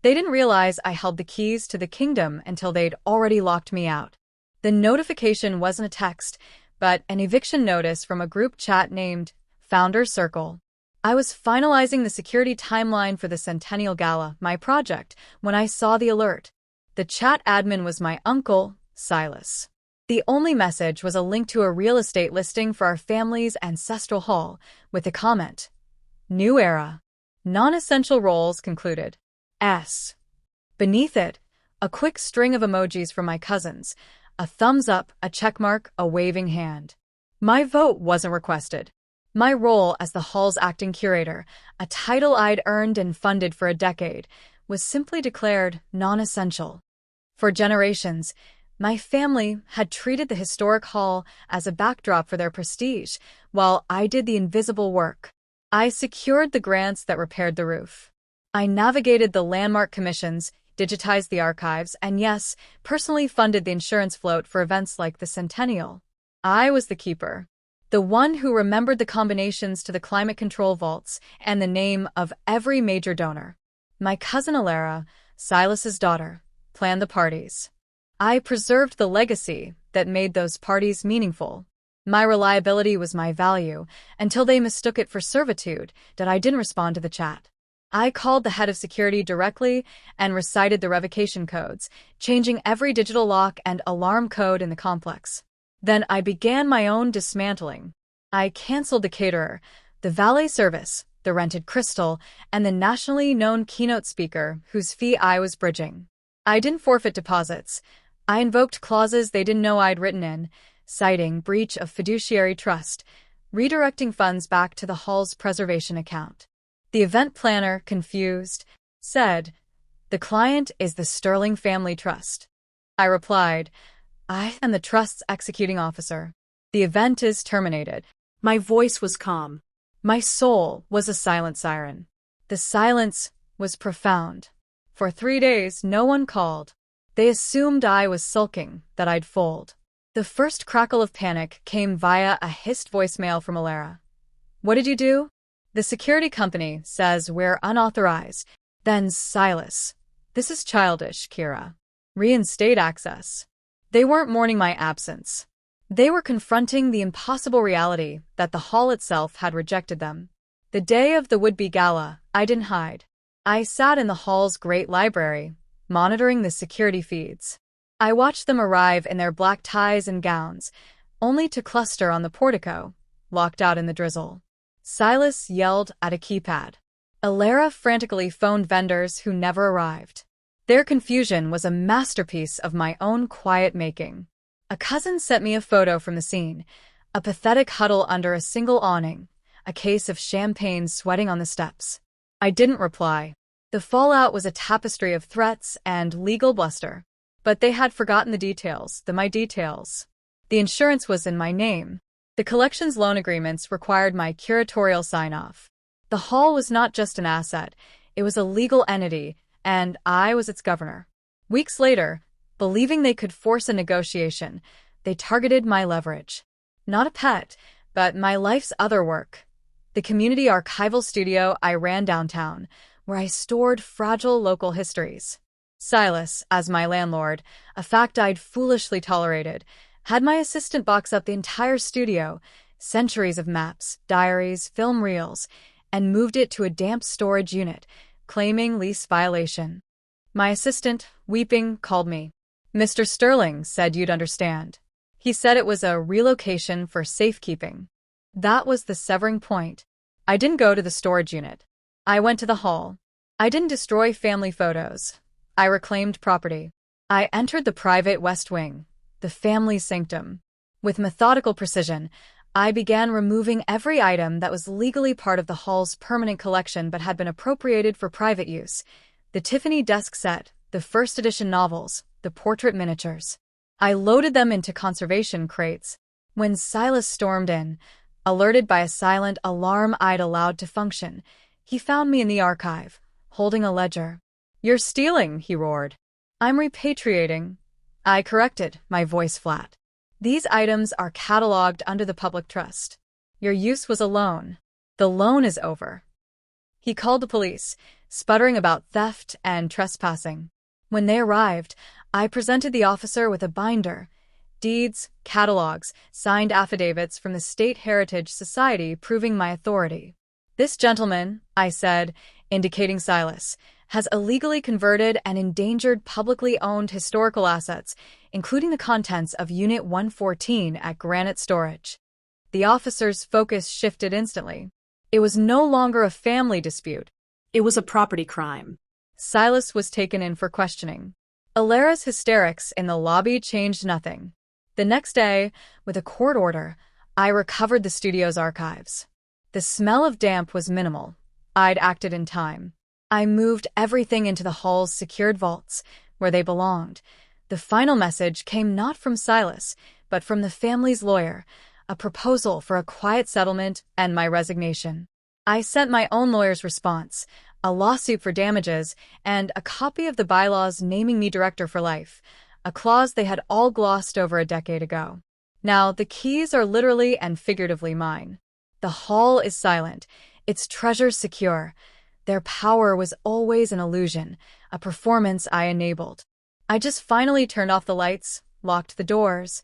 They didn't realize I held the keys to the kingdom until they'd already locked me out. The notification wasn't a text, but an eviction notice from a group chat named Founders Circle. I was finalizing the security timeline for the Centennial Gala, my project, when I saw the alert. The chat admin was my uncle, Silas. The only message was a link to a real estate listing for our family's ancestral hall, with a comment. New era. Non-essential roles concluded. S. Beneath it, a quick string of emojis from my cousins, a thumbs up, a checkmark, a waving hand. My vote wasn't requested. My role as the hall's acting curator, a title I'd earned and funded for a decade, was simply declared non-essential. For generations, my family had treated the historic hall as a backdrop for their prestige, while I did the invisible work. I secured the grants that repaired the roof. I navigated the landmark commissions, digitized the archives, and yes, personally funded the insurance float for events like the Centennial. I was the keeper. The one who remembered the combinations to the climate control vaults and the name of every major donor. My cousin Alara, Silas's daughter, planned the parties. I preserved the legacy that made those parties meaningful. My reliability was my value until they mistook it for servitude that I didn't respond to the chat. I called the head of security directly and recited the revocation codes, changing every digital lock and alarm code in the complex. Then I began my own dismantling. I canceled the caterer, the valet service, the rented crystal, and the nationally known keynote speaker whose fee I was bridging. I didn't forfeit deposits. I invoked clauses they didn't know I'd written in, citing breach of fiduciary trust, redirecting funds back to the hall's preservation account. The event planner, confused, said, "The client is the Sterling Family Trust." I replied, "I am the trust's executing officer. The event is terminated." My voice was calm. My soul was a silent siren. The silence was profound. For 3 days, no one called. They assumed I was sulking, that I'd fold. The first crackle of panic came via a hissed voicemail from Alara. "What did you do?" "The security company says we're unauthorized." Then Silas. "This is childish, Kira. Reinstate access." They weren't mourning my absence. They were confronting the impossible reality that the hall itself had rejected them. The day of the would-be gala, I didn't hide. I sat in the hall's great library, monitoring the security feeds. I watched them arrive in their black ties and gowns, only to cluster on the portico, locked out in the drizzle. Silas yelled at a keypad. Alara frantically phoned vendors who never arrived. Their confusion was a masterpiece of my own quiet making. A cousin sent me a photo from the scene, a pathetic huddle under a single awning, a case of champagne sweating on the steps. I didn't reply. The fallout was a tapestry of threats and legal bluster. But they had forgotten the details, my details. The insurance was in my name. The collection's loan agreements required my curatorial sign-off. The hall was not just an asset, it was a legal entity, and I was its governor. Weeks later, believing they could force a negotiation, they targeted my leverage. Not a pet, but my life's other work. The community archival studio I ran downtown, where I stored fragile local histories. Silas, as my landlord, a fact I'd foolishly tolerated, had my assistant box up the entire studio, centuries of maps, diaries, film reels, and moved it to a damp storage unit, claiming lease violation. My assistant, weeping, called me. "Mr. Sterling said you'd understand. He said it was a relocation for safekeeping." That was the severing point. I didn't go to the storage unit. I went to the hall. I didn't destroy family photos. I reclaimed property. I entered the private West Wing, the family sanctum. With methodical precision, I began removing every item that was legally part of the hall's permanent collection but had been appropriated for private use. The Tiffany desk set, the first edition novels, the portrait miniatures. I loaded them into conservation crates. When Silas stormed in, alerted by a silent alarm I'd allowed to function, he found me in the archive, holding a ledger. "You're stealing," he roared. "I'm repatriating." I corrected, my voice flat. "These items are cataloged under the public trust. Your use was a loan. The loan is over." He called the police, sputtering about theft and trespassing. When they arrived, I presented the officer with a binder, deeds, catalogs, signed affidavits from the State Heritage Society proving my authority. "This gentleman," I said, indicating Silas, "has illegally converted and endangered publicly owned historical assets, including the contents of Unit 114 at Granite Storage." The officer's focus shifted instantly. It was no longer a family dispute. It was a property crime. Silas was taken in for questioning. Alara's hysterics in the lobby changed nothing. The next day, with a court order, I recovered the studio's archives. The smell of damp was minimal. I'd acted in time. I moved everything into the hall's secured vaults, where they belonged. The final message came not from Silas, but from the family's lawyer, a proposal for a quiet settlement and my resignation. I sent my own lawyer's response, a lawsuit for damages, and a copy of the bylaws naming me director for life, a clause they had all glossed over a decade ago. Now, the keys are literally and figuratively mine. The hall is silent, its treasures secure. Their power was always an illusion, a performance I enabled. I just finally turned off the lights, locked the doors,